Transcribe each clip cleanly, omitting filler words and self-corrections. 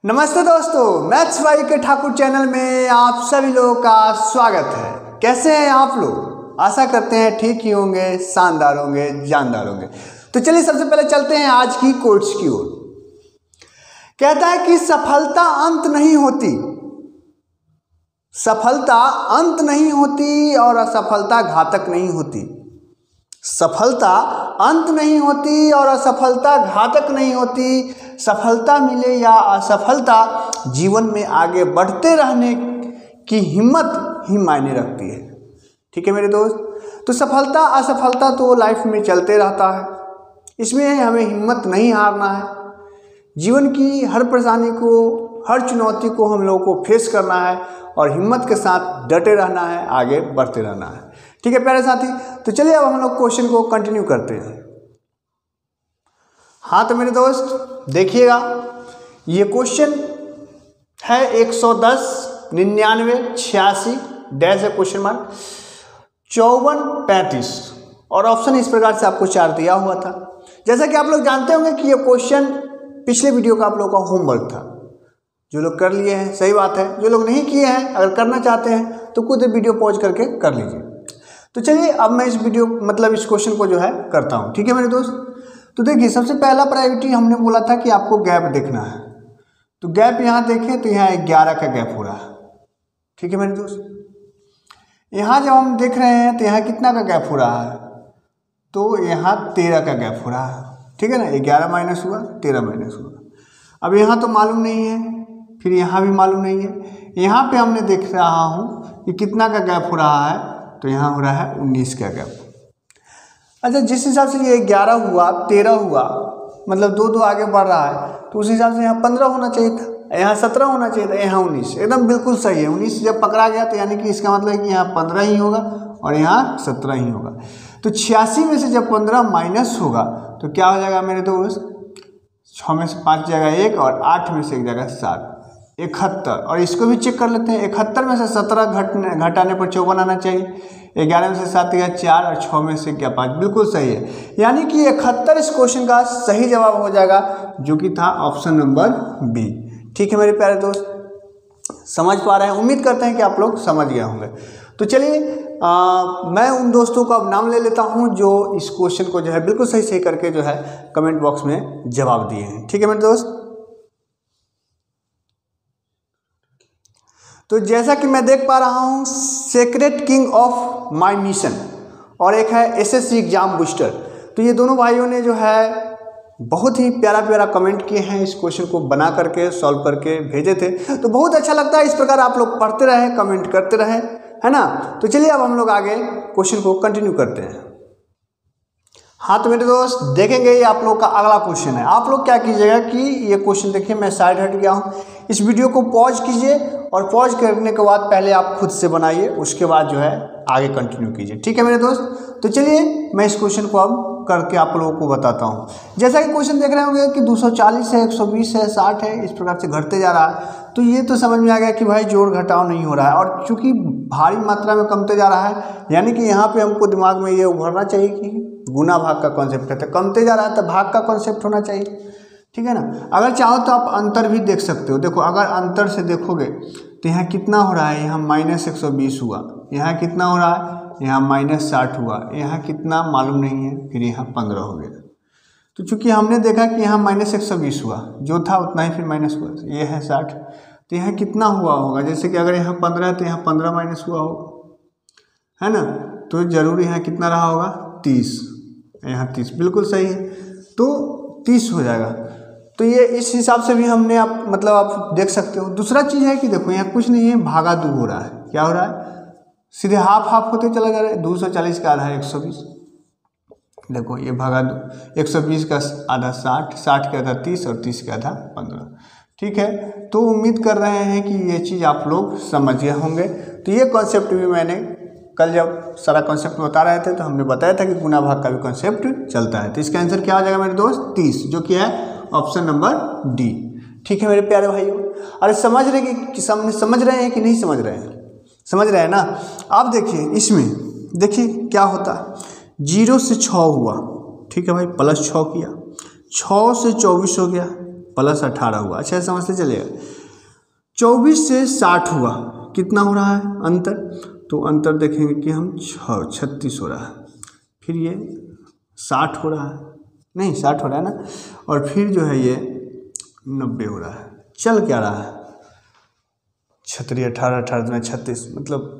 नमस्ते दोस्तों, मैथ्स भाई के ठाकुर चैनल में आप सभी लोगों का स्वागत है। कैसे हैं आप लोग? आशा करते हैं ठीक ही होंगे, शानदार होंगे, जानदार होंगे। तो चलिए सबसे पहले चलते हैं आज की कोट्स की ओर। कहता है कि सफलता अंत नहीं होती, सफलता अंत नहीं होती और असफलता घातक नहीं होती। सफलता अंत नहीं होती और असफलता घातक नहीं होती। सफलता मिले या असफलता, जीवन में आगे बढ़ते रहने की हिम्मत ही मायने रखती है। ठीक है मेरे दोस्त, तो सफलता असफलता तो लाइफ में चलते रहता है, इसमें हमें हिम्मत नहीं हारना है। जीवन की हर परेशानी को, हर चुनौती को हम लोगों को फेस करना है और हिम्मत के साथ डटे रहना है, आगे बढ़ते रहना है। ठीक है प्यारे साथी, तो चलिए अब हम लोग क्वेश्चन को कंटिन्यू करते हैं। हाँ तो मेरे दोस्त देखिएगा, ये क्वेश्चन है 110 99 86 डैश है क्वेश्चन मार्क 54 35 और ऑप्शन इस प्रकार से आपको 4 दिया हुआ था। जैसा कि आप लोग जानते होंगे कि ये क्वेश्चन पिछले वीडियो का आप लोगों का होमवर्क था। जो लोग कर लिए हैं सही बात है, जो लोग नहीं किए हैं अगर करना चाहते हैं तो खुद वीडियो पॉज करके कर लीजिए। तो चलिए अब मैं इस वीडियो इस क्वेश्चन को जो है करता हूँ। ठीक है मेरे दोस्त, तो देखिए सबसे पहला प्रायोरिटी हमने बोला था कि आपको गैप देखना है। तो गैप यहाँ देखें तो यहाँ 11 का गैप हो रहा है। ठीक है मेरे दोस्त, यहाँ जब हम देख रहे हैं तो यहाँ कितना का गैप हो रहा है, तो यहाँ 13 का गैप हो रहा है। ठीक है ना, 11 माइनस हुआ 13 माइनस हुआ। अब यहाँ तो मालूम नहीं है, फिर यहाँ भी मालूम नहीं है। यहाँ पे हमने देख रहा हूँ कि कितना का गैप हो रहा है, तो यहाँ हो रहा है 19 का गैप। अच्छा, जिस हिसाब से ये 11 हुआ 13 हुआ, मतलब दो आगे बढ़ रहा है, तो उस हिसाब से यहाँ 15 होना चाहिए था, यहाँ 17 होना चाहिए था, यहाँ 19। एकदम बिल्कुल सही है। 19 जब पकड़ा गया तो यानी कि इसका मतलब है कि यहाँ 15 ही होगा और यहाँ 17 ही होगा। तो 86 में से जब 15 माइनस होगा तो क्या हो जाएगा मेरे दोस्त, 6 में से 5 जाएगा 1 और 8 में से 1 जाएगा 7, 71। और इसको भी चेक कर लेते हैं। 71 में से 17 घटाने पर 54 आना चाहिए। 11 में से 7 गया 4 और 6 में से क्या 5, बिल्कुल सही है। यानी कि 71 इस क्वेश्चन का सही जवाब हो जाएगा, जो कि था ऑप्शन नंबर बी। ठीक है मेरे प्यारे दोस्त, समझ पा रहे हैं? उम्मीद करते हैं कि आप लोग समझ गए होंगे। तो चलिए मैं उन दोस्तों का अब नाम ले लेता हूं जो इस क्वेश्चन को जो है बिल्कुल सही करके जो है कमेंट बॉक्स में जवाब दिए हैं। ठीक है मेरे दोस्त, तो जैसा कि मैं देख पा रहा हूँ secret king of my mission और एक है एसएससी एग्जाम बूस्टर, तो ये दोनों भाइयों ने जो है बहुत ही प्यारा कमेंट किए हैं। इस क्वेश्चन को बना करके सॉल्व करके भेजे थे, तो बहुत अच्छा लगता है। इस प्रकार आप लोग पढ़ते रहें, कमेंट करते रहें, है ना। तो चलिए अब हम लोग आगे क्वेश्चन को कंटिन्यू करते हैं। हाँ तो मेरे दोस्त देखेंगे, ये आप लोग का अगला क्वेश्चन है। आप लोग क्या कीजिएगा कि ये क्वेश्चन देखिए, मैं साइड हट गया हूँ, इस वीडियो को पॉज कीजिए और पॉज करने के बाद पहले आप खुद से बनाइए, उसके बाद जो है आगे कंटिन्यू कीजिए। ठीक है मेरे दोस्त, तो चलिए मैं इस क्वेश्चन को अब करके आप लोगों को बताता हूँ। जैसा कि क्वेश्चन देख रहे होंगे कि 240 है, 120 है, 60 है, इस प्रकार से घटते जा रहा है। तो ये तो समझ में आ गया कि भाई जोड़ घटाव नहीं हो रहा है, और चूंकि भारी मात्रा में कमते जा रहा है, यानी कि यहाँ पे हमको दिमाग में ये उभरना चाहिए कि गुना भाग का कॉन्सेप्ट है। तो कमते जा रहा है तो भाग का कॉन्सेप्ट होना चाहिए। ठीक है ना। अगर चाहो तो आप अंतर भी देख सकते हो। देखो अगर अंतर से देखोगे तो यहाँ कितना हो रहा है, यहाँ -120 हुआ, यहाँ कितना हो रहा है, यहाँ -60 हुआ, यहाँ कितना मालूम नहीं है, फिर यहाँ 15 हो गया। तो चूंकि हमने देखा कि यहाँ -120 हुआ, जो था उतना ही फिर माइनस हुआ, तो ये है 60, तो यहाँ कितना हुआ होगा, जैसे कि अगर यहाँ 15 है तो यहाँ 15 माइनस हुआ होगा, है ना। तो जरूर यहाँ कितना रहा होगा, 30, यहाँ 30, बिल्कुल सही है, तो 30 हो जाएगा। तो ये इस हिसाब से भी हमने आप देख सकते हो। दूसरा चीज़ है कि देखो यहाँ कुछ नहीं है, भागा 2 हो रहा है। क्या हो रहा है, सीधे हाफ होते चला जा रहा है। 240 का आधा 120, देखो ये भागा 2, 120 का आधा 60, 60 का आधा 30 और 30 का आधा 15। ठीक है, तो उम्मीद कर रहे हैं कि ये चीज़ आप लोग समझ गए होंगे। तो ये कॉन्सेप्ट भी मैंने कल जब सारा कॉन्सेप्ट बता रहे थे तो हमने बताया था कि गुना भाग का भी कॉन्सेप्ट चलता है। तो इसका आंसर क्या हो जाएगा मेरे दोस्त, 30, जो कि है ऑप्शन नंबर डी। ठीक है मेरे प्यारे भाइयों, अरे समझ रहे हैं कि नहीं समझ रहे हैं? समझ रहे हैं ना। आप देखिए इसमें, देखिए क्या होता है, 0 से 6 हुआ, ठीक है भाई, +6 किया, 6 से 24 हो गया, प्लस 18 हुआ। अच्छा समझते चलेगा। 24 से 60 हुआ, कितना हो रहा है अंतर? तो अंतर देखेंगे कि हम 36 हो रहा है, फिर ये 60 हो रहा है, नहीं 60 हो रहा है ना, और फिर जो है ये 90 हो रहा है। चल क्या रहा है? 36 18 18 36, मतलब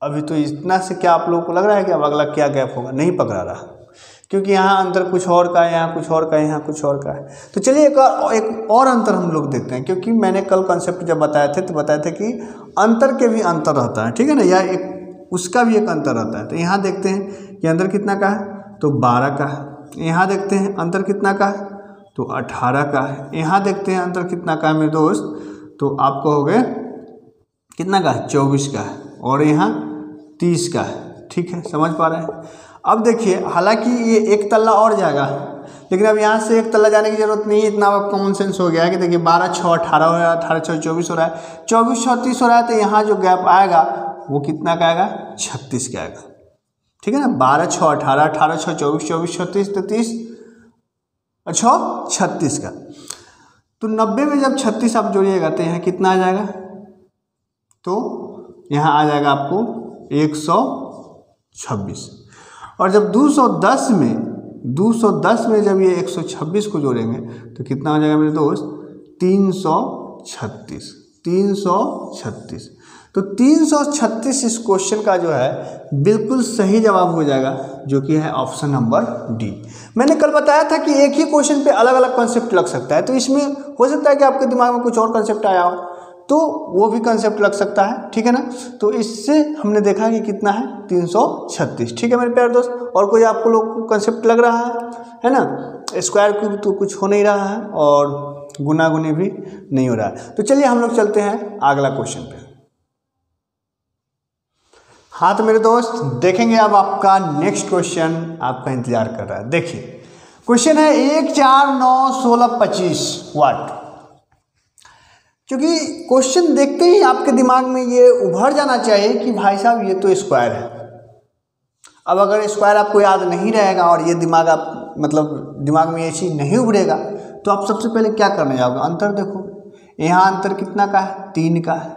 अभी तो इतना से क्या आप लोगों को लग रहा है कि अब अगला क्या गैप होगा? नहीं पकड़ा रहा, क्योंकि यहाँ अंतर कुछ और का है, यहाँ कुछ और का है, यहाँ कुछ और का है। तो चलिए एक और अंतर हम लोग देखते हैं, क्योंकि मैंने कल कॉन्सेप्ट जब बताए थे तो बताए थे कि अंतर के भी अंतर रहता है, ठीक है ना, या एक उसका भी एक अंतर रहता है। तो यहाँ देखते हैं कि अंतर कितना का है, तो 12 का है। यहाँ देखते हैं अंतर कितना का है, तो 18 का है। यहाँ देखते हैं अंतर कितना का है मेरे दोस्त, तो आपको हो गए कितना का है, 24 का है, और यहाँ 30 का है। ठीक है, समझ पा रहे हैं? अब देखिए, हालांकि ये एक तल्ला और जाएगा, लेकिन अब यहाँ से एक तल्ला जाने की जरूरत नहीं है, इतना कॉमन सेंस हो गया है कि देखिए 12 6 18 हो रहा है, 18 6 24 हो रहा है, 24 36 हो रहा है, तो यहाँ जो गैप आएगा वो कितना का आएगा, 36 का आएगा। ठीक है ना, 12 6 18 18 6 24 24 36 33 अच्छा 36 का। तो 90 में जब 36 आप जोड़िएगा तो यहाँ कितना आ जाएगा, तो यहाँ आ जाएगा आपको 126। और जब 210 में जब ये 126 को जोड़ेंगे तो कितना हो जाएगा मेरे दोस्त, 336। तो 336 इस क्वेश्चन का जो है बिल्कुल सही जवाब हो जाएगा, जो कि है ऑप्शन नंबर डी। मैंने कल बताया था कि एक ही क्वेश्चन पे अलग अलग कॉन्सेप्ट लग सकता है, तो इसमें हो सकता है कि आपके दिमाग में कुछ और कॉन्सेप्ट आया हो, तो वो भी कंसेप्ट लग सकता है। ठीक है ना, तो इससे हमने देखा कि कितना है, 336। ठीक है मेरे प्यारे दोस्त, और कोई आपको लोग को कंसेप्ट लग रहा है ना? स्क्वायर क्यूब तो कुछ हो नहीं रहा है, और गुना गुनी भी नहीं हो रहा है। तो चलिए हम लोग चलते हैं अगला क्वेश्चन पे। हाँ तो मेरे दोस्त देखेंगे, अब आपका नेक्स्ट क्वेश्चन आपका इंतजार कर रहा है। देखिए क्वेश्चन है 1 4 9 16 25 वाट। क्योंकि क्वेश्चन देखते ही आपके दिमाग में ये उभर जाना चाहिए कि भाई साहब ये तो स्क्वायर है। अब अगर स्क्वायर आपको याद नहीं रहेगा और ये दिमाग आप मतलब दिमाग में ये चीज़ नहीं उभरेगा, तो आप सबसे पहले क्या करने जाओगे, अंतर देखो। यहाँ अंतर कितना का है, 3 का है।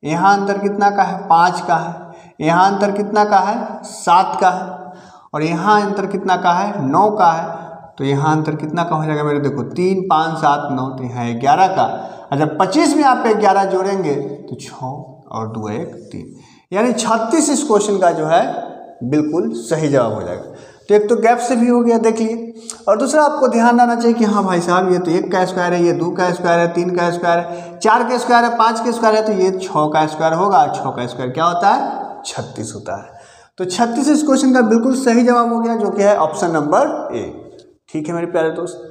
यहाँ अंतर कितना का है, 5 का है। यहाँ अंतर कितना का है, 7 का है। और यहाँ अंतर कितना का है, 9 का है। तो यहाँ अंतर कितना का हो जाएगा मेरे, देखो 3 5 7 9, तो यहाँ 11 का। अच्छा 25 में आप 11 जोड़ेंगे तो 6 और 2 1 3, यानी 36 इस क्वेश्चन का जो है बिल्कुल सही जवाब हो जाएगा। तो एक तो गैप से भी हो गया, देख लिए। और दूसरा आपको ध्यान रहना चाहिए कि हाँ भाई साहब ये तो 1 का स्क्वायर है, ये 2 का स्क्वायर है, 3 का स्क्वायर है, 4 का स्क्वायर है, 5 का स्क्वायर है, तो ये 6 का स्क्वायर होगा। 6 का स्क्वायर क्या होता है, 36 होता है। तो 36 इस क्वेश्चन का बिल्कुल सही जवाब हो गया, जो कि है ऑप्शन नंबर ए। ठीक है मेरे प्यारे दोस्त,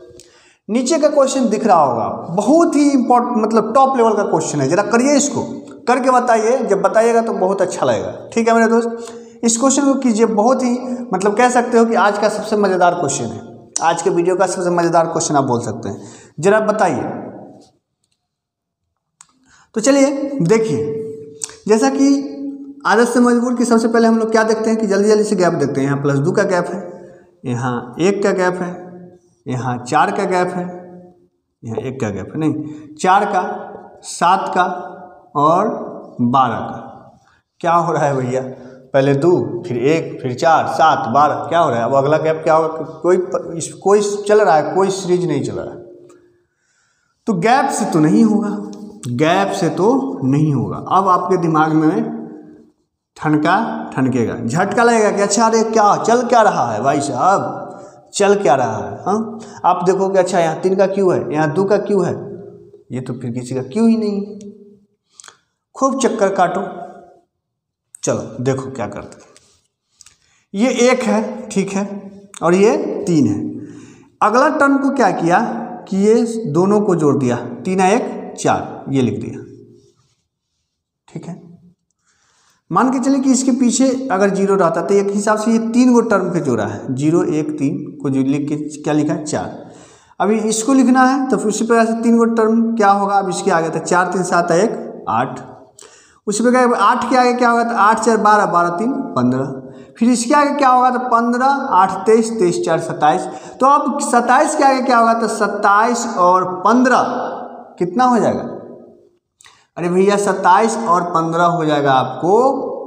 नीचे का क्वेश्चन दिख रहा होगा, बहुत ही इंपॉर्टेंट मतलब टॉप लेवल का क्वेश्चन है। जरा करिए, इसको करके बताइए, जब बताइएगा तो बहुत अच्छा लगेगा। ठीक है मेरे दोस्त, इस क्वेश्चन को कीजिए, बहुत ही मतलब कह सकते हो कि आज का सबसे मज़ेदार क्वेश्चन है, आज के वीडियो का सबसे मज़ेदार क्वेश्चन आप बोल सकते हैं। जरा बताइए। तो चलिए देखिए, जैसा कि आदत से मजबूर की सबसे पहले हम लोग क्या देखते हैं कि जल्दी जल्दी से गैप देखते हैं। यहाँ +2 का गैप है, यहाँ 1 का गैप है, यहाँ 4 का गैप है, यहाँ 1 का गैप है, नहीं 4 का, 7 का और 12 का। क्या हो रहा है भैया, पहले 2 फिर 1 फिर 4 7 12, क्या हो रहा है? अब अगला गैप क्या होगा, कोई चल रहा है, कोई सीरीज नहीं चल रहा है। तो गैप से तो नहीं होगा, गैप से तो नहीं होगा। अब आपके दिमाग में ठनकेगा, झटका लगेगा कि अच्छा अरे क्या चल क्या रहा है भाई साहब, चल क्या रहा है। हाँ आप देखो कि अच्छा यहाँ 3 का क्यों है, यहाँ 2 का क्यों है, ये तो फिर किसी का क्यों ही नहीं। खूब चक्कर काटो, चलो देखो क्या करते हैं। ये 1 है, ठीक है, और ये 3 है। अगला टर्म को क्या किया कि ये दोनों को जोड़ दिया, 3 1 4, ये लिख दिया। ठीक है, मान के चले कि इसके पीछे अगर 0 रहता तो एक हिसाब से ये 3 गो टर्म के जोड़ा है, 0 1 3 को जो लिख के क्या लिखा है 4। अभी इसको लिखना है तो फिर उसी प्रकार से 3 गो टर्म क्या होगा, अब इसके आगे था 4 3 7 1 8, उसी प्रकार 8 के आगे क्या होगा, तो 8 4 12 12 3 15, फिर इसके आगे क्या होगा तो 15, 8 23, 23 4 27। तो अब 27 के आगे क्या होगा तो 27 और 15 कितना हो जाएगा? अरे भैया 27 और 15 हो जाएगा आपको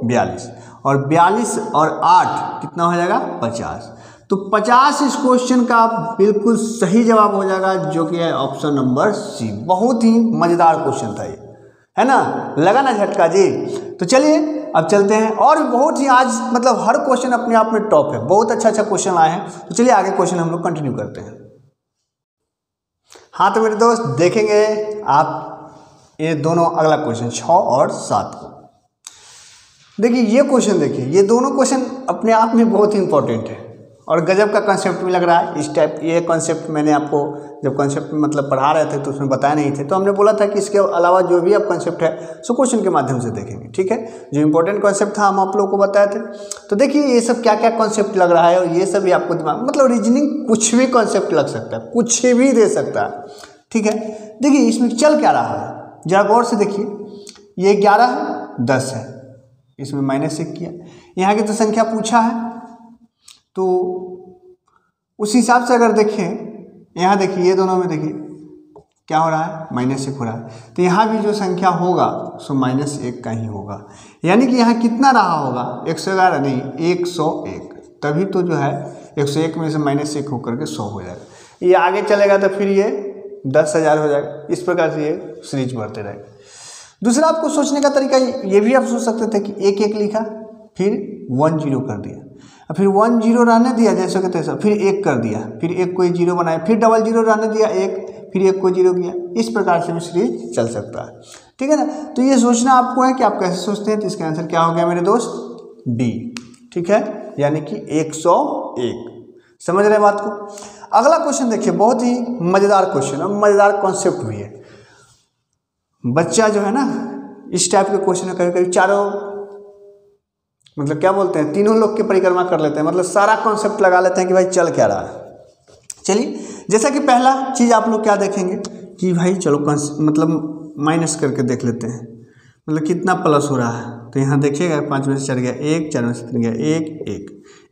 42, और 42 और 8 कितना हो जाएगा 50। तो 50 इस क्वेश्चन का बिल्कुल सही जवाब हो जाएगा, जो कि है ऑप्शन नंबर सी। बहुत ही मजेदार क्वेश्चन था ये, है ना, लगा ना झटका जी। तो चलिए अब चलते हैं, और भी बहुत ही आज मतलब हर क्वेश्चन अपने आप में टॉप है, बहुत अच्छा क्वेश्चन आए हैं। तो चलिए आगे क्वेश्चन हम लोग कंटिन्यू करते हैं। हाँ तो मेरे दोस्त देखेंगे आप ये दोनों अगला क्वेश्चन 6 और 7 को। देखिए ये क्वेश्चन, देखिए ये दोनों क्वेश्चन अपने आप में बहुत ही इंपॉर्टेंट है और गजब का कॉन्सेप्ट भी लग रहा है। इस टाइप ये कॉन्सेप्ट मैंने आपको जब कॉन्सेप्ट मतलब पढ़ा रहे थे तो उसमें बताया नहीं थे, तो हमने बोला था कि इसके अलावा जो भी अब कॉन्सेप्ट है सो क्वेश्चन के माध्यम से देखेंगे, ठीक है। जो इंपॉर्टेंट कॉन्सेप्ट था हम आप लोगों को बताए थे। तो देखिए ये सब क्या क्या कॉन्सेप्ट लग रहा है, और ये सब भी आपको दिमाग मतलब रीजनिंग कुछ भी कॉन्सेप्ट लग सकता है, कुछ भी दे सकता है, ठीक है। देखिए इसमें चल क्या रहा है जरा गौर से देखिए, ये 11 है, 10 है, इसमें -1 किया, यहाँ की तो संख्या पूछा है, तो उस हिसाब से अगर देखें यहाँ देखिए ये दोनों में देखिए क्या हो रहा है -1 हो रहा है, तो यहाँ भी जो संख्या होगा सो -1 का ही होगा। यानी कि यहाँ कितना रहा होगा 111 नहीं 101, तभी तो जो है 101 में से -1 होकर के 100 हो जाएगा। ये आगे चलेगा तो फिर ये 10,000 हो जाएगा। इस प्रकार से ये सीरीज बढ़ते रहेगा। दूसरा आपको सोचने का तरीका ये भी आप सोच सकते थे कि 1 लिखा फिर 10 कर दिया, फिर 10 रहने दिया जैसे कि तैसा, फिर 1 कर दिया, फिर 1 को 0 बनाया, फिर 00 रहने दिया 1, फिर 1 को 0 किया। इस प्रकार से भी सीरीज चल सकता है, ठीक है ना। तो ये सोचना आपको है कि आप कैसे सोचते हैं। तो इसका आंसर क्या हो गया मेरे दोस्त, डी, ठीक है, यानी कि 101। समझ रहे हैं बात को। अगला क्वेश्चन देखिए, बहुत ही मजेदार क्वेश्चन और मजेदार कॉन्सेप्ट भी है। बच्चा जो है ना इस टाइप के क्वेश्चन कभी कभी चारों मतलब क्या बोलते हैं तीनों लोग की परिक्रमा कर लेते हैं, मतलब सारा कॉन्सेप्ट लगा लेते हैं कि भाई चल क्या रहा है। चलिए जैसा कि पहला चीज़ आप लोग क्या देखेंगे कि भाई चलो मतलब माइनस करके देख लेते हैं, मतलब कितना प्लस हो रहा है। तो यहाँ देखिएगा 5 में से 4 गया 1, 4 में से 3 गया 1,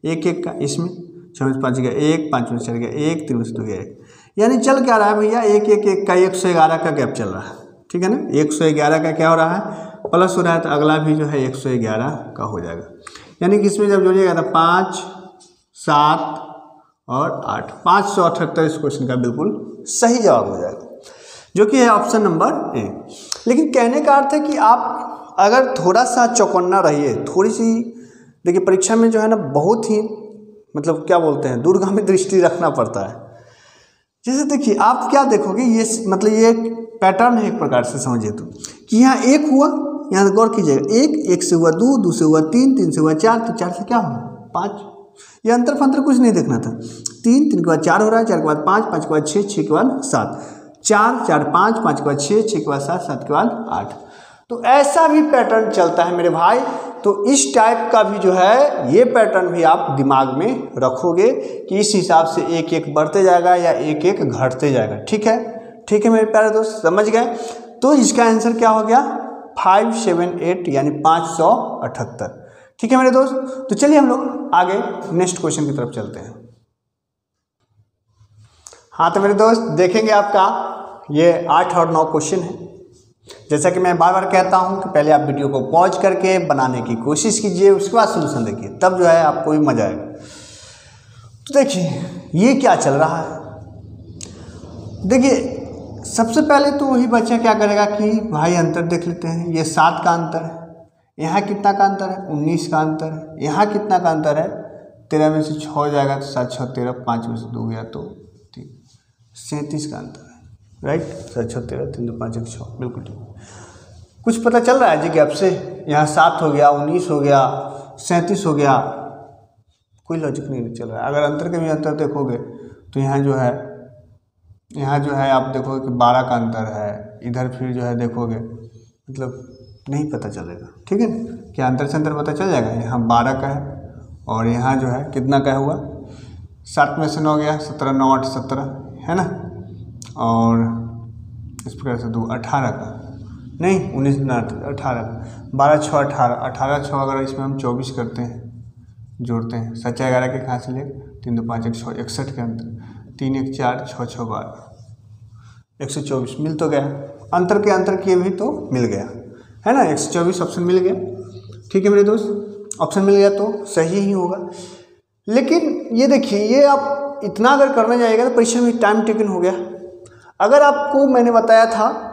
1 1 का, इसमें 6 में से 5 गया 1, 5 में से 4 गया 1, 3 में से 2 गया 1, यानी चल क्या रहा है भैया 1 1 1 का 111 का गैप चल रहा है, ठीक है ना। 111 का क्या हो रहा है प्लस हो रहा है, तो अगला भी जो है 111 का हो जाएगा। यानी कि इसमें जब जोड़िएगा तो 5 7 और 8 578 इस क्वेश्चन का बिल्कुल सही जवाब हो जाएगा, जो कि है ऑप्शन नंबर ए। लेकिन कहने का अर्थ है कि आप अगर थोड़ा सा चौकन्ना रहिए, थोड़ी सी देखिए परीक्षा में जो है ना बहुत ही मतलब क्या बोलते हैं दूरगामी दृष्टि रखना पड़ता है। जैसे देखिए आप क्या देखोगे ये मतलब ये पैटर्न है एक प्रकार से समझिए तो, कि यहाँ 1 हुआ, यहाँ गौर कीजिएगा 1 1 से हुआ 2 2 से हुआ 3 3 से हुआ 4, तो 4 से क्या हुआ 5, ये अंतर फंतर कुछ नहीं देखना था। 3 3 के बाद 4 हो रहा है, 4 के बाद 5 5 के बाद 6 6 के बाद 7, 4 4 5 5 के बाद 6 6 के बाद 7 7 के बाद 8। तो ऐसा भी पैटर्न चलता है मेरे भाई। तो इस टाइप का भी जो है ये पैटर्न भी आप दिमाग में रखोगे कि इस हिसाब से 1 1 बढ़ते जाएगा या 1 1 घटते जाएगा, ठीक है। ठीक है मेरे प्यारे दोस्त, समझ गए। तो इसका आंसर क्या हो गया 578 यानी 578, ठीक है मेरे दोस्त। तो चलिए हम लोग आगे नेक्स्ट क्वेश्चन की तरफ चलते हैं। हाँ तो मेरे दोस्त देखेंगे आपका ये 8 और 9 क्वेश्चन है। जैसा कि मैं बार बार कहता हूं कि पहले आप वीडियो को पॉज करके बनाने की कोशिश कीजिए, उसके बाद सोल्यूशन देखिए, तब जो है आपको भी मजा आएगा। तो देखिए ये क्या चल रहा है। देखिए सबसे पहले तो वही बच्चा क्या करेगा कि भाई अंतर देख लेते हैं। ये 7 का अंतर है, यहाँ कितना का अंतर है 19 का अंतर है, यहाँ कितना का अंतर है 13 में से 6 हो जाएगा तो 7 6 13, 5 में से 2 गया तो 37 का अंतर है, राइट। 7 6 13 3 2 5 1 6, बिल्कुल ठीक। कुछ पता चल रहा है जी गैप से, यहाँ 7 हो गया 19 हो गया 37 हो गया, कोई लॉजिक नहीं चल रहा है। अगर अंतर के भी अंतर देखोगे तो यहाँ जो है आप देखोगे कि 12 का अंतर है, इधर फिर जो है देखोगे मतलब नहीं पता चलेगा, ठीक है। क्या अंतर से अंतर पता चल जाएगा, यहाँ 12 का है और यहाँ जो है कितना का हुआ 7 में से 9 गया 17 9 8 17 है ना, और इस प्रकार से 2 18 का नहीं 19 18 का 12 6 18 18 6 अगर इसमें हम 24 करते हैं जोड़ते हैं। 7 11 के कहाँ से ले, 3 2 5 1 6 61 के अंतर, 3 1 4 6 6 12 124 मिल तो गया। अंतर किए भी तो मिल गया है ना, 124 ऑप्शन मिल गया। ठीक है मेरे दोस्त, ऑप्शन मिल गया तो सही ही होगा। लेकिन ये देखिए, ये आप इतना अगर करने जाएगा तो परीक्षा में टाइम टेकन हो गया। अगर आपको मैंने बताया था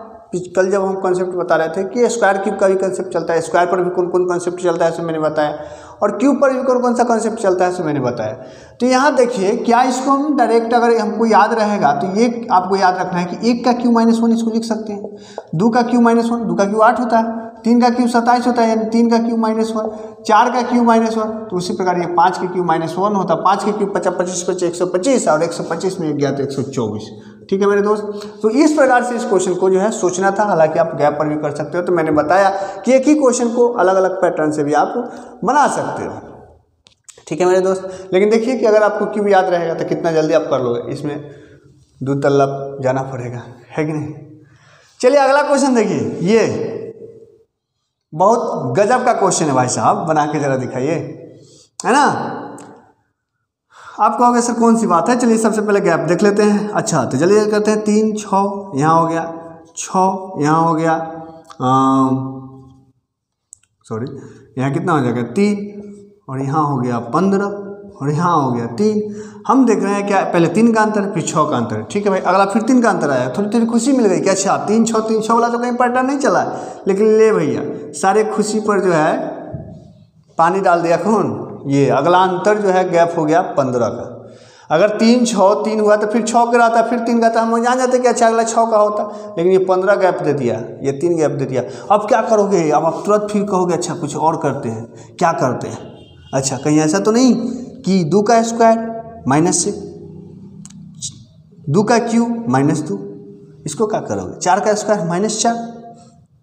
कल जब हम कॉन्सेप्ट बता रहे थे कि स्क्वायर क्यूब का भी कॉन्सेप्ट चलता है, स्क्वायर पर भी कौन कौन कॉन्सेप्ट चलता है, सो मैंने बताया, और क्यूब पर भी कौन कौन सा कॉन्सेप्ट चलता है, सो मैंने बताया। तो यहाँ देखिए, क्या इसको हम डायरेक्ट अगर हमको याद रहेगा तो ये आपको याद रखना है कि 1 का क्यू माइनस 1 इसको लिख सकते हैं, 2 का क्यू माइनस 1, 2 का क्यू 8 होता है, 3 का क्यू 27 होता है, यानी 3 का क्यू माइनस 1, 4 का क्यू माइनस 1, तो उसी प्रकार ये 5 के क्यू माइनस 1 होता है। 5 के क्यू 25 25 125 और 125 में गया तो 124। ठीक है मेरे दोस्त, तो इस प्रकार से इस क्वेश्चन को जो है सोचना था। हालांकि आप गैप पर भी कर सकते हो, तो मैंने बताया कि एक ही क्वेश्चन को अलग अलग पैटर्न से भी आप बना सकते हो। ठीक है मेरे दोस्त, लेकिन देखिए कि अगर आपको क्यूब याद रहेगा तो कितना जल्दी आप कर लोगे, इसमें 2 तल्लब जाना पड़ेगा, है कि नहीं। चलिए अगला क्वेश्चन देखिए, ये बहुत गजब का क्वेश्चन है भाई साहब, बना के जरा दिखाइए, है ना। आप कहोगे सर कौन सी बात है, चलिए सबसे पहले गैप देख लेते हैं। अच्छा तो चलिए करते हैं, 3 6 यहाँ हो गया, 6 यहाँ हो गया, सॉरी यहाँ कितना हो जाएगा 3, और यहाँ हो गया 15, और यहाँ हो गया 3। हम देख रहे हैं क्या, पहले 3 का अंतर फिर 6 का अंतर। ठीक है भाई, अगला फिर 3 का अंतर आया, थोड़ी थोड़ी खुशी मिल गई कि अच्छा 3 6 वाला तो कहीं पैटर्न नहीं चला है। लेकिन ले भैया, सारे खुशी पर जो है पानी डाल दिया कौन, ये अगला अंतर जो है गैप हो गया 15 का। अगर 3 6 3 हुआ तो फिर 6 का रहता, फिर 3 का था, हम जान जाते कि अच्छा अगला 6 का होता, लेकिन ये 15 गैप दे दिया, ये 3 गैप दे दिया। अब क्या करोगे, अब आप तुरंत फिर कहोगे अच्छा कुछ और करते हैं, क्या करते हैं। अच्छा कहीं ऐसा तो नहीं कि 2 का स्क्वायर माइनस 6, 2 का क्यूब माइनस 2, इसको क्या करोगे, 4 का स्क्वायर माइनस 4,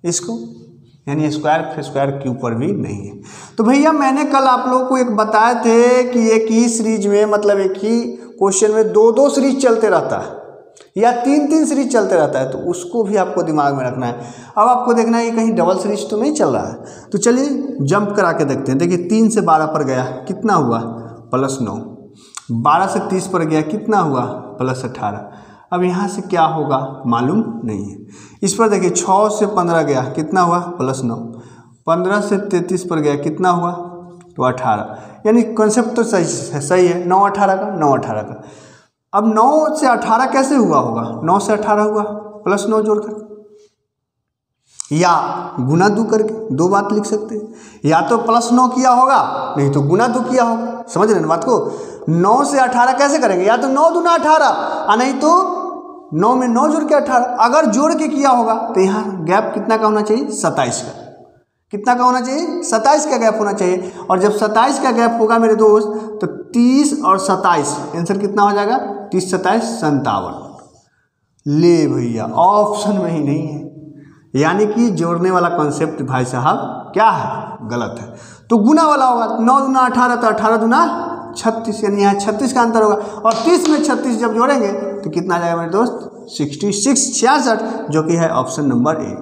इसको, यानी स्क्वायर क्यूब पर भी नहीं है। तो भैया मैंने कल आप लोगों को एक बताए थे कि एक ही सीरीज में, मतलब एक ही क्वेश्चन में 2 सीरीज चलते रहता है या 3 सीरीज चलते रहता है, तो उसको भी आपको दिमाग में रखना है। अब आपको देखना है कि कहीं डबल सीरीज तो नहीं चल रहा है। तो चलिए जंप करा के देखते हैं। देखिए 3 से 12 पर गया, कितना हुआ +9, 12 से 30 पर गया, कितना हुआ +18। अब यहाँ से क्या होगा मालूम नहीं है। इस पर देखिए 6 से 15 गया, कितना हुआ +9, 15 से 33 पर गया, कितना हुआ तो 18, यानी कॉन्सेप्ट तो सही है 9 18 का, 9 18 का। अब 9 से 18 कैसे हुआ होगा, 9 से 18 हुआ +9 जोड़कर, या गुना 2 करके, 2 बात लिख सकते हैं, या तो +9 किया होगा, नहीं तो गुना 2 किया होगा। समझ रहे हैं बात को। 9 से 18 कैसे करेंगे, या तो 9 दूना 18, नहीं तो 9 में 9 जोड़ के 18। अगर जोड़ के किया होगा तो यहाँ गैप कितना का होना चाहिए, 27 का। कितना का होना चाहिए, 27 का गैप होना चाहिए। और जब 27 का गैप होगा मेरे दोस्त, तो 30 और 27 आंसर कितना हो जाएगा, 30 27 57। ले भैया, ऑप्शन में ही नहीं है, यानी कि जोड़ने वाला कॉन्सेप्ट भाई साहब क्या है, गलत है। तो गुना वाला होगा, 9 दूना 18, तो 18 दूना 36, यानी यहाँ 36 का अंतर होगा। और 30 में 36 जब जोड़ेंगे तो कितना आ जाएगा मेरे दोस्त, 66 जो कि है ऑप्शन नंबर ए।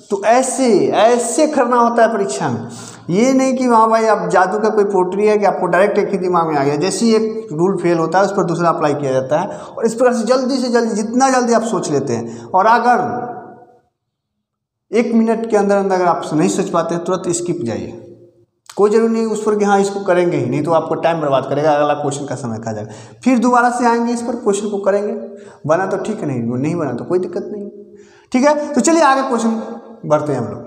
तो ऐसे करना होता है परीक्षा में, ये नहीं कि वहाँ भाई आप जादू का कोई पोट्री है कि आपको डायरेक्ट एक ही दिमाग में आ गया। जैसे ही एक रूल फेल होता है उस पर दूसरा अप्लाई किया जाता है, और इस प्रकार से जल्दी जितना जल्दी आप सोच लेते हैं। और अगर 1 मिनट के अंदर अगर आप नहीं सोच पाते तुरंत स्किप जाइए, कोई जरूरी नहीं उस पर कि हाँ इसको करेंगे ही, नहीं तो आपको टाइम बर्बाद करेगा, अगला क्वेश्चन का समय खा जाएगा। फिर दोबारा से आएंगे इस पर, क्वेश्चन को करेंगे, बना तो ठीक है, नहीं बना तो कोई दिक्कत नहीं। ठीक है, तो चलिए आगे क्वेश्चन बढ़ते हैं हम लोग।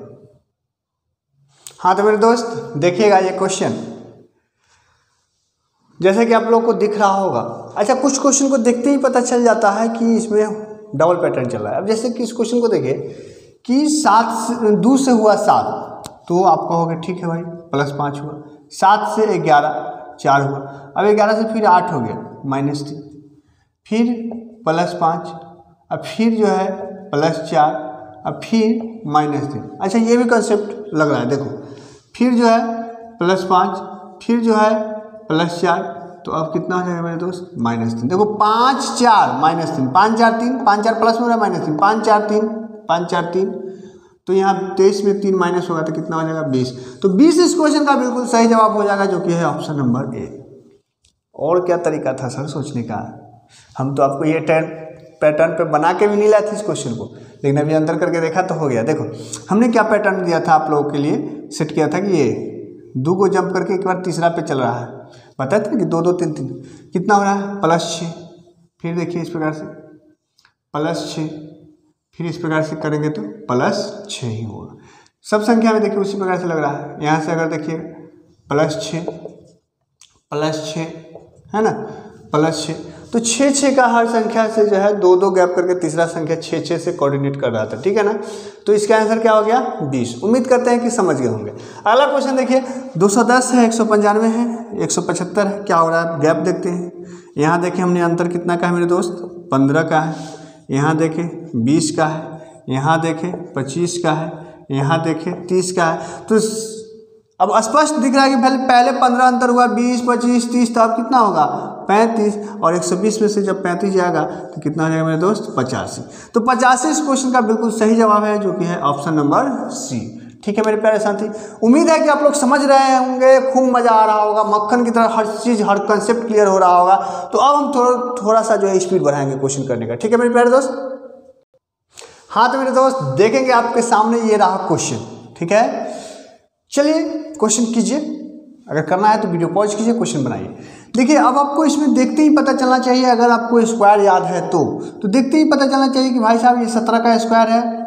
हाँ तो मेरे दोस्त देखिएगा ये क्वेश्चन, जैसे कि आप लोग को दिख रहा होगा। अच्छा कुछ क्वेश्चन को देखते ही पता चल जाता है कि इसमें डबल पैटर्न चल रहा है। अब जैसे कि इस क्वेश्चन को देखिए कि 2 से हुआ 7, तो आप कहोगे ठीक है भाई +5 हुआ। 7 से 11 4 हुआ। अब 11 से फिर 8 हो गया -3, फिर +5, अब फिर जो है +4, अब फिर -3। अच्छा ये भी कंसेप्ट लग रहा है, देखो फिर जो है +5, फिर जो है +4, तो अब कितना हो जाएगा मेरे दोस्त -3। देखो 5 4 -3, 5 4 3, 5 4 प्लस में रहा -3, 5 4 3, 5 4 3, तो यहाँ 23 में 3 माइनस होगा तो कितना हो जाएगा 20। तो 20 इस क्वेश्चन का बिल्कुल सही जवाब हो जाएगा, जो कि है ऑप्शन नंबर ए। और क्या तरीका था सर सोचने का? हम तो आपको ये पैटर्न पे बना के भी नहीं लाए थे इस क्वेश्चन को, लेकिन अभी अंतर करके देखा तो हो गया। देखो हमने क्या पैटर्न दिया था आप लोगों के लिए, सेट किया था कि ये 2 को जंप करके एक बार तीसरा पे चल रहा है, बताया था कि 2 2 3 3 कितना हो रहा है +6। फिर देखिए इस प्रकार से +6, फिर इस प्रकार से करेंगे तो +6 ही होगा। सब संख्या में देखिए उसी प्रकार से लग रहा है। यहाँ से अगर देखिए +6 है ना, +6, तो 6 6 का हर संख्या से जो है 2 2 गैप करके तीसरा संख्या 6 6 से कोऑर्डिनेट कर रहा था, ठीक है ना। तो इसका आंसर क्या हो गया 20। उम्मीद करते हैं कि समझ गए होंगे। अगला क्वेश्चन देखिए 210 है, 195 है, 175 है, क्या हो रहा है गैप देखते हैं। यहाँ देखिए हमने अंतर कितना का है मेरे दोस्त, 15 का है। यहाँ देखें 20 का है, यहाँ देखें 25 का है, यहाँ देखें 30 का है। तो अब स्पष्ट दिख रहा है कि पहले 15 अंतर हुआ, 20 25 30, तो अब कितना होगा 35, और 120 में से जब 35 जाएगा तो कितना हो जाएगा मेरे दोस्त 85। तो 85 इस क्वेश्चन का बिल्कुल सही जवाब है, जो कि है ऑप्शन नंबर सी। ठीक है मेरे प्यारे साथी, उम्मीद है कि आप लोग समझ रहे होंगे, खूब मजा आ रहा होगा, मक्खन की तरह हर चीज़ हर कंसेप्ट क्लियर हो रहा होगा। तो अब हम थोड़ा सा जो है स्पीड बढ़ाएंगे क्वेश्चन करने का, ठीक है मेरे प्यारे दोस्त। हाँ तो मेरे दोस्त देखेंगे आपके सामने ये रहा क्वेश्चन, ठीक है। चलिए क्वेश्चन कीजिए, अगर करना है तो वीडियो पॉज कीजिए, क्वेश्चन बनाइए। देखिए अब आपको इसमें देखते ही पता चलना चाहिए, अगर आपको स्क्वायर याद है तो देखते ही पता चलना चाहिए कि भाई साहब ये 17 का स्क्वायर है,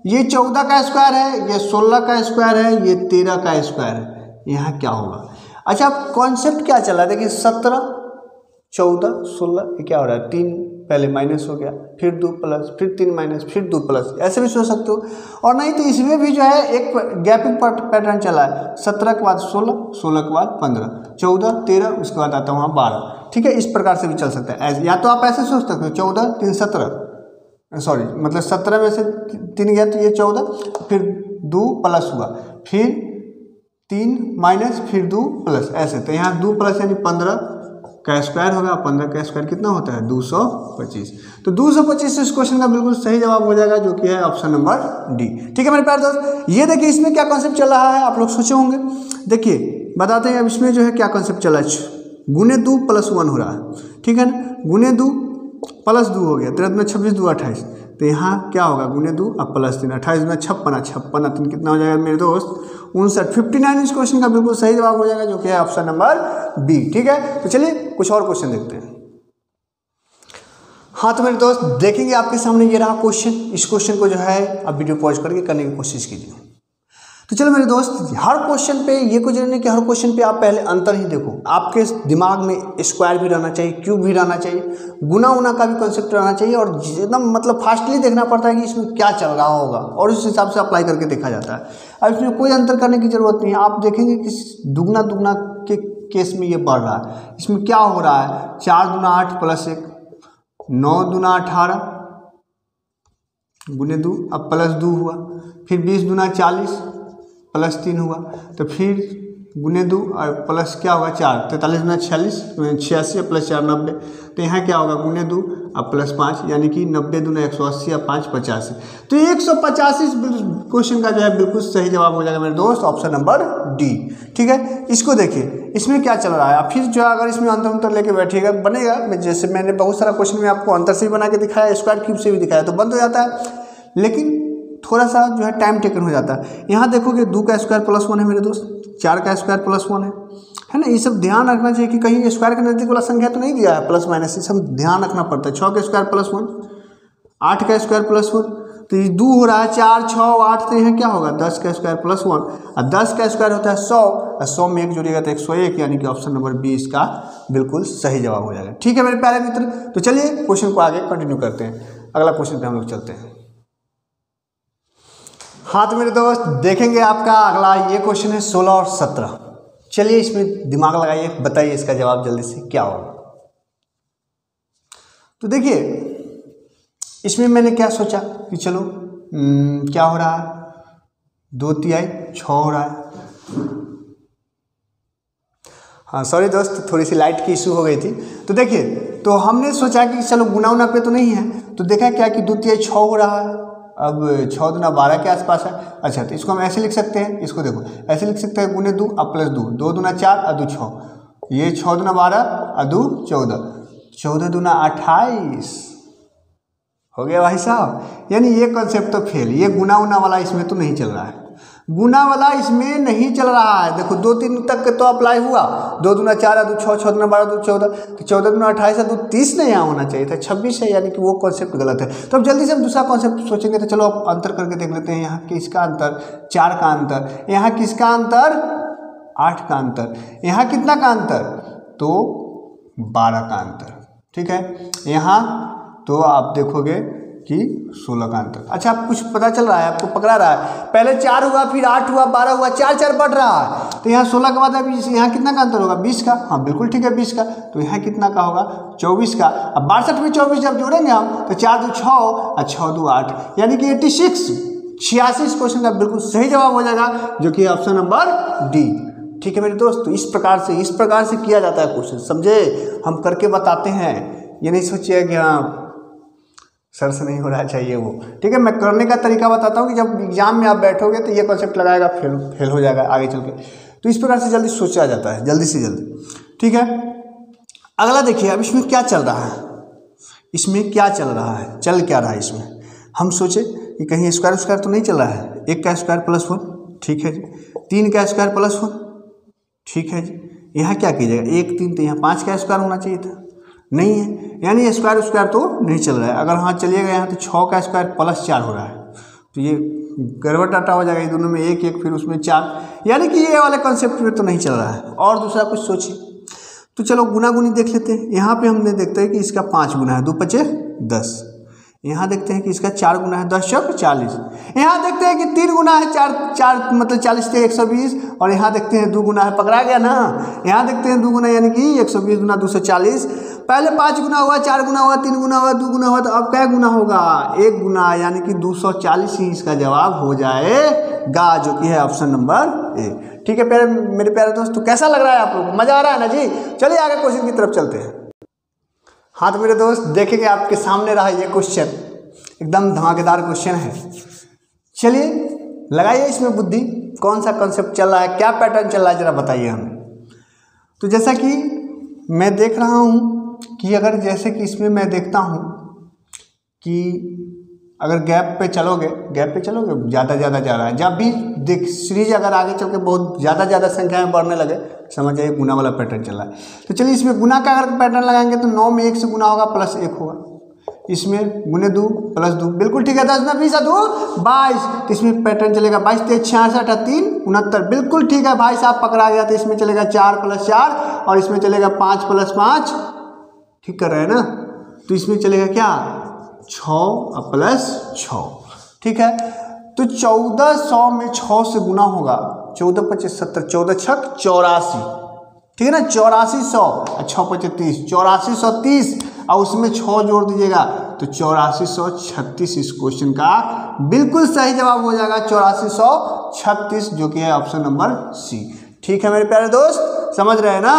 ये 14 का स्क्वायर है, ये 16 का स्क्वायर है, ये 13 का स्क्वायर है। यहाँ क्या होगा? अच्छा कॉन्सेप्ट क्या चला है, देखिए 17 14 16 ये क्या हो रहा है, 3 पहले माइनस हो गया, फिर 2 प्लस, फिर 3 माइनस, फिर 2 प्लस, ऐसे भी सोच सकते हो। और नहीं तो इसमें भी जो है एक गैपिंग पैटर्न चला है, 17 के बाद 16, 16 के बाद 15, 14 13, उसके बाद आता है वहाँ 12, ठीक है। इस प्रकार से भी चल सकता है, या तो आप ऐसे सोच सकते हो 14 3 17, सॉरी मतलब 17 में से 3 गया तो ये 14, फिर 2 प्लस हुआ, फिर 3 माइनस, फिर 2 प्लस, ऐसे। तो यहाँ 2 प्लस यानी 15 का स्क्वायर होगा, 15 का स्क्वायर कितना होता है 225। तो 225 इस क्वेश्चन का बिल्कुल सही जवाब हो जाएगा, जो कि है ऑप्शन नंबर डी। ठीक है मेरे प्यारे दोस्त, ये देखिए इसमें क्या कॉन्सेप्ट चल रहा है, आप लोग सोचे होंगे। देखिए बताते हैं अब इसमें जो है क्या कॉन्सेप्ट चला है, गुने 2 + 1 हो रहा है, ठीक है ना। गुने 2 + 2 हो गया, 13 में 26 2 28, तो यहाँ क्या होगा गुने 2 अब +3, 28 में 56, 56 3 कितना हो जाएगा मेरे दोस्त 59, 59 इस क्वेश्चन का बिल्कुल सही जवाब हो जाएगा, जो कि है ऑप्शन नंबर बी। ठीक है, तो चलिए कुछ और क्वेश्चन देखते हैं। हाँ तो मेरे दोस्त देखेंगे आपके सामने ये रहा क्वेश्चन, इस क्वेश्चन को जो है आप वीडियो पॉज करके करने की कोशिश कीजिए। तो चलो मेरे दोस्त, हर क्वेश्चन पे ये कुछ नहीं कि हर क्वेश्चन पे आप पहले अंतर ही देखो, आपके दिमाग में स्क्वायर भी रहना चाहिए, क्यूब भी रहना चाहिए, गुना उना का भी कॉन्सेप्ट रहना चाहिए, और एकदम मतलब फास्टली देखना पड़ता है कि इसमें क्या चल रहा होगा, और उस हिसाब से अप्लाई करके देखा जाता है। अब इसमें कोई अंतर करने की जरूरत नहीं है, आप देखेंगे कि दुगना दुगना के केस में ये बढ़ रहा है। इसमें क्या हो रहा है, 4 दूना 8 + 1, 9 दूना 18 गुने 2 अब +2 हुआ, फिर 20 दूना 40 +3 हुआ, तो फिर गुने 2 और प्लस क्या होगा 4, 43 में 46, 86 + 4 90, तो यहाँ क्या होगा गुने 2 अब +5, यानी कि 90 दूना 180 और 5 85। तो 185 क्वेश्चन का जो है बिल्कुल सही जवाब हो जाएगा मेरे दोस्त, ऑप्शन नंबर डी। ठीक है, इसको देखिए इसमें क्या चल रहा है, फिर जो अगर इसमें अंतर लेके बैठिएगा बनेगा, जैसे मैंने बहुत सारा क्वेश्चन में आपको अंतर से भी बना के दिखाया, स्क्वायर क्यूब से भी दिखाया, तो बंद हो जाता है, लेकिन थोड़ा सा जो है टाइम टेकन हो जाता है। यहाँ देखोगे 2 का स्क्वायर +1 है मेरे दोस्त, 4 का स्क्वायर +1 है ना। ये सब ध्यान रखना चाहिए कि कहीं स्क्वायर के नजदीक वाला संख्या तो नहीं दिया है प्लस माइनस, ये सब ध्यान रखना पड़ता है। 6 का स्क्वायर +1, 8 का स्क्वायर +1, तो ये 2 हो रहा है, 4 6 8, तो यहाँ क्या होगा 10 का स्क्वायर +1, और 10 का स्क्वायर होता है 100, और 100 में 1 जोड़िएगा तो 101, यानी कि ऑप्शन नंबर 20 का बिल्कुल सही जवाब हो जाएगा। ठीक है मेरे प्यारे मित्र, तो चलिए क्वेश्चन को आगे कंटिन्यू करते हैं, अगला क्वेश्चन पे हम लोग चलते हैं। हाँ तो मेरे दोस्त देखेंगे आपका अगला ये क्वेश्चन है 16 और 17। चलिए इसमें दिमाग लगाइए, बताइए इसका जवाब जल्दी से क्या होगा। तो देखिए इसमें मैंने क्या सोचा कि चलो क्या हो रहा है, 2 तिहाई 6 हो रहा है। हाँ सॉरी दोस्त, थोड़ी सी लाइट की इशू हो गई थी। तो देखिए, तो हमने सोचा कि चलो गुना उना पे तो नहीं है, तो देखा क्या कि 2 तिहाई 6 हो रहा है, अब 6 दूना 12 के आसपास है। अच्छा तो इसको हम ऐसे लिख सकते हैं, इसको देखो ऐसे लिख सकते हैं, गुने 2 अब प्लस 2, 2 दूना 4 और 2 6, ये 6 दूना 12 और 2 14, 14 दूना 28 हो गया भाई साहब। यानी ये कॉन्सेप्ट तो फेल, ये गुना उना वाला इसमें तो नहीं चल रहा है, गुना वाला इसमें नहीं चल रहा है। देखो 2 3 तक तो अप्लाई हुआ, 2 दूना 4 2 6, 6 दूना 12 2 14, तो 14 दूना 28 2 30 नहीं यहाँ होना चाहिए था, 26 है, यानी कि वो कॉन्सेप्ट गलत है। तो अब जल्दी से हम दूसरा कॉन्सेप्ट सोचेंगे, तो चलो अब अंतर करके देख लेते हैं। यहाँ किसका अंतर 4 का अंतर, यहाँ किसका अंतर 8 का अंतर, यहाँ कितना का अंतर तो 12 का अंतर, ठीक है। यहाँ तो आप देखोगे कि 16 का अंतर। अच्छा आप कुछ पता चल रहा है, आपको पकड़ा रहा है, पहले 4 हुआ, फिर 8 हुआ, 12 हुआ, 4 4 बढ़ रहा है, तो यहाँ 16 के बाद अभी यहाँ कितना का अंतर होगा 20 का, हाँ बिल्कुल ठीक है 20 का, तो यहाँ कितना का होगा 24 का। अब 62 में 24 जब जोड़ेंगे हम तो 4 2 6 और 6 2 8, यानी कि 86 इस क्वेश्चन का बिल्कुल सही जवाब हो जाएगा, जो कि ऑप्शन नंबर डी। ठीक है मेरे दोस्त, तो इस प्रकार से किया जाता है क्वेश्चन, समझे, हम करके बताते हैं, ये नहीं सोचिए कि हाँ सर से नहीं हो रहा चाहिए वो, ठीक है। मैं करने का तरीका बताता हूँ कि जब एग्जाम में आप बैठोगे तो ये कॉन्सेप्ट लगाएगा, फेल हो जाएगा आगे चल के। तो इस प्रकार से जल्दी सोचा जाता है, जल्दी से जल्दी, ठीक है। अगला देखिए, अब इसमें क्या चल रहा है, इसमें क्या चल रहा है, चल क्या रहा है इसमें, हम सोचे कि कहीं स्क्वायर तो नहीं चल रहा है। 1 का स्क्वायर प्लस 1, ठीक है जी, 3 का स्क्वायर प्लस 1, ठीक है जी। यहाँ क्या कीजिएगा 1 3, तो यहाँ 5 का स्क्वायर होना चाहिए था, नहीं है, यानी स्क्वायर तो नहीं चल रहा है। अगर हाँ चलिएगा यहाँ तो 6 का स्क्वायर प्लस 4 हो रहा है, तो ये गड़बड़ डाटा हो जाएगा, ये दोनों में 1 1 फिर उसमें 4, यानी कि ये वाले कॉन्सेप्ट में तो नहीं चल रहा है। और दूसरा कुछ सोचिए, तो चलो गुना गुनी देख लेते हैं। यहाँ पे हमने देखते हैं कि इसका 5 गुना है, 2 5 10, यहाँ देखते हैं कि इसका 4 गुना है, 10 चौक 40, यहाँ देखते हैं कि 3 गुना है, 4 मतलब 40 से 120, और यहाँ देखते हैं 2 गुना है, पकड़ा गया ना, यहाँ देखते हैं 2 गुना यानी कि 120 गुना 240, पहले 5 गुना हुआ, 4 गुना हुआ, 3 गुना हुआ, 2 गुना हुआ, तो अब क्या गुना होगा 1 गुना, यानी कि 240 ही इसका जवाब हो जाएगा, जो कि है ऑप्शन नंबर ए। ठीक है मेरे प्यारे दोस्त, तो कैसा लग रहा है आप लोग, मजा आ रहा है ना जी। चलिए आगे क्वेश्चन की तरफ चलते हैं। हाँ तो मेरे दोस्त देखेंगे आपके सामने रहा ये क्वेश्चन, एकदम धमाकेदार क्वेश्चन है। चलिए लगाइए इसमें बुद्धि, कौन सा कॉन्सेप्ट चल रहा है, क्या पैटर्न चल रहा है, जरा बताइए हमें। तो जैसा कि मैं देख रहा हूँ कि अगर जैसे कि इसमें मैं देखता हूँ कि अगर गैप पे चलोगे ज़्यादा जा रहा है, जब भी देख सीरीज अगर आगे चल के बहुत ज़्यादा संख्या में बढ़ने लगे, समझ जाइए गुना वाला पैटर्न चल रहा है। तो चलिए इसमें गुना का अगर पैटर्न लगाएंगे तो 9 में 1 से गुना होगा प्लस 1 होगा, इसमें गुने 2 प्लस 2, बिल्कुल ठीक है, 10 में 20 2 22, तो इसमें पैटर्न चलेगा 22 3 66 3 69, बिल्कुल ठीक है भाई साहब, पकड़ा गया। तो इसमें चलेगा 4 + 4 और इसमें चलेगा 5 + 5, ठीक कर रहे हैं ना, तो इसमें चलेगा क्या 6 + 6, ठीक है। तो 1400 में 6 से गुना होगा, 14 × 5 = 70, 14 × 6 = 84, ठीक है ना, 8400, 6 × 5 = 30, 8430, और उसमें 6 जोड़ दीजिएगा तो 8436 इस क्वेश्चन का बिल्कुल सही जवाब हो जाएगा, 8436, जो कि है ऑप्शन नंबर सी। ठीक है मेरे प्यारे दोस्त, समझ रहे हैं ना।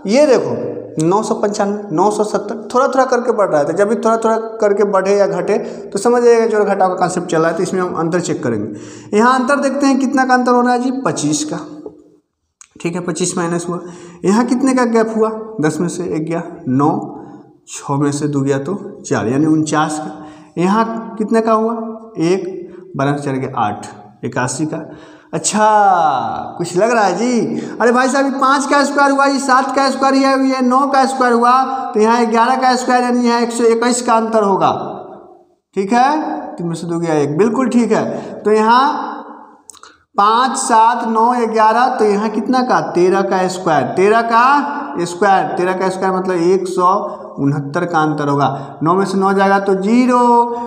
ये देखो 995, 970 थोड़ा करके बढ़ रहा है, तो जब भी थोड़ा करके बढ़े या घटे तो समझ जाइएगा जोड़ घटाव का कंसेप्ट चल रहा है। तो इसमें हम अंतर चेक करेंगे। यहाँ अंतर देखते हैं कितना का अंतर हो रहा है जी, 25 का, ठीक है, 25 माइनस हुआ। यहाँ कितने का गैप हुआ, 10 में से 1 गया 9, 6 में से 2 गया तो 4, यानी 49 का। यहाँ कितने का हुआ 1, 12 से 4 गया 8, 81 का। अच्छा कुछ लग रहा है जी। अरे भाई साहब 5 का स्क्वायर हुआ, ये 7 का स्क्वायर है, ये 9 का स्क्वायर हुआ, तो यहाँ 11 का स्क्वायर यानी यहाँ 121 का अंतर होगा, ठीक है, 3 में से 2 गया 1, बिल्कुल ठीक है। तो यहाँ 5 7 9 11, तो यहाँ कितना का 13 का स्क्वायर, 13 का स्क्वायर मतलब 169 का अंतर होगा। 9 में से 9 जाएगा तो 0,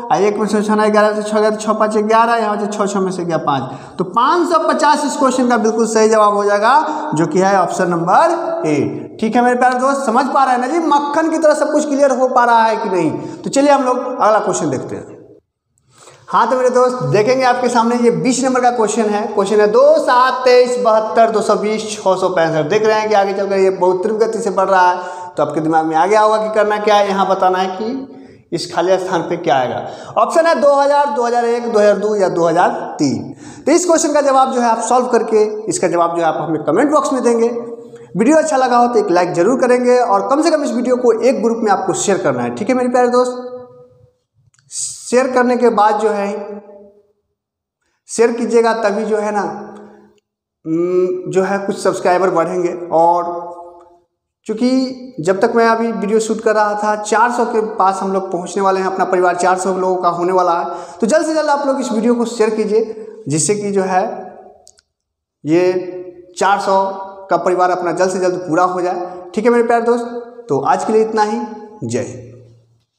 और 1 में से 6 11 से 6 गया तो 6 5 11, यहाँ से 6 में से गया 5, तो 550 इस क्वेश्चन का बिल्कुल सही जवाब हो जाएगा, जो कि है ऑप्शन नंबर ए। ठीक है मेरे प्यारे दोस्त, समझ पा रहे हैं ना जी, मक्खन की तरह सब कुछ क्लियर हो पा रहा है कि नहीं। तो चलिए हम लोग अगला क्वेश्चन देखते हैं। हाँ तो मेरे दोस्त देखेंगे आपके सामने ये 20 नंबर का क्वेश्चन है। क्वेश्चन है 2 7 23 72 220 665। देख रहे हैं कि आगे चलकर ये बहुत तीव्र गति से बढ़ रहा है, तो आपके दिमाग में आ गया होगा कि करना क्या है। यहाँ बताना है कि इस खाली स्थान पे क्या आएगा? ऑप्शन है 2000, 2001, 2002 या 2003। तो इस क्वेश्चन का जवाब जो है आप सॉल्व करके इसका जवाब जो है आप हमें कमेंट बॉक्स में देंगे। वीडियो अच्छा लगा हो तो एक लाइक जरूर करेंगे और कम से कम इस वीडियो को एक ग्रुप में आपको शेयर करना है, ठीक है मेरे प्यारे दोस्त। शेयर करने के बाद जो है शेयर कीजिएगा, तभी जो है ना जो है कुछ सब्सक्राइबर बढ़ेंगे। और चूँकि जब तक मैं अभी वीडियो शूट कर रहा था 400 के पास हम लोग पहुंचने वाले हैं, अपना परिवार 400 लोगों का होने वाला है। तो जल्द से जल्द आप लोग इस वीडियो को शेयर कीजिए, जिससे कि जो है ये 400 का परिवार अपना जल्द से जल्द पूरा हो जाए, ठीक है मेरे प्यारे दोस्त। तो आज के लिए इतना ही, जय हिंद।